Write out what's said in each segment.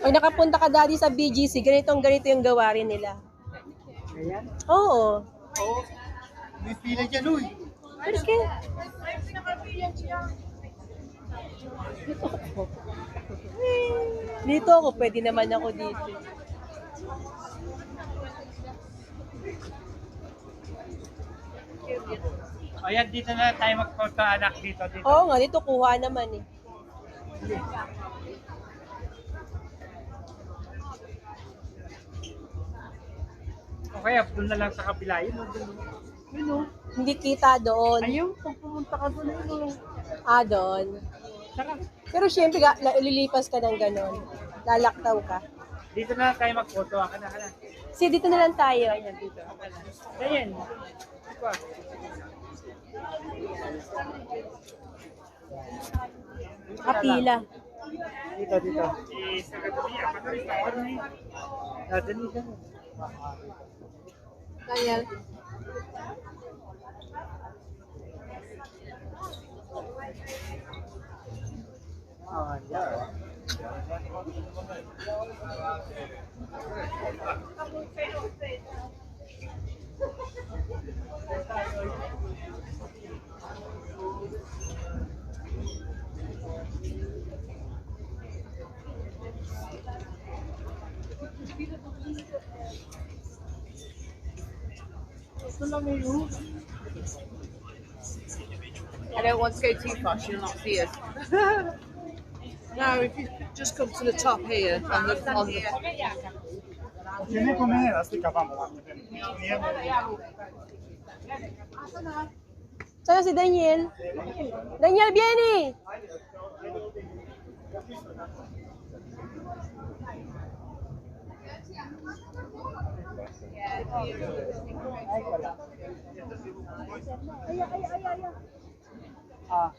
Pag nakapunta ka daddy sa BGC, ganito yung gawarin nila. Ayan. Oo. Oo. May pila dyan, uy. Pero kaya... Dito ako, pwede naman ako dito. Ayan, dito na tayo magpunta anak dito. Oo nga, dito kuha naman eh. O kaya, doon na lang sa kabila. Yun, yun, o. Hindi kita doon. Ayun, kung pumunta ka doon, yun, o. Doon. Tara. Pero syempre, lilipas ka ng ganon. Lalaktaw ka. Dito na lang tayo magphoto. Aka na. Kasi dito na lang tayo. Ayan, dito. Ayan. Ito. Kapila. Dito. Daniel. Oh, yeah. I don't want to go too fast, you'll not see us. No, if you just come to the top here on the Tiene comida, así que vamos. Saan si Daniel? Daniel, viene! Ah.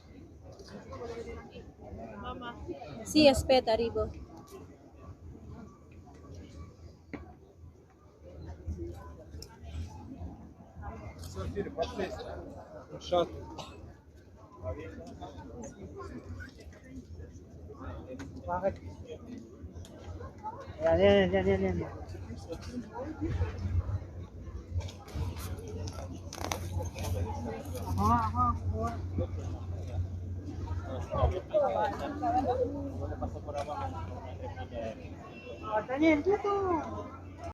Sí, aspetta, arrivo. Shot. Bakit? Yan. Daniel, dito.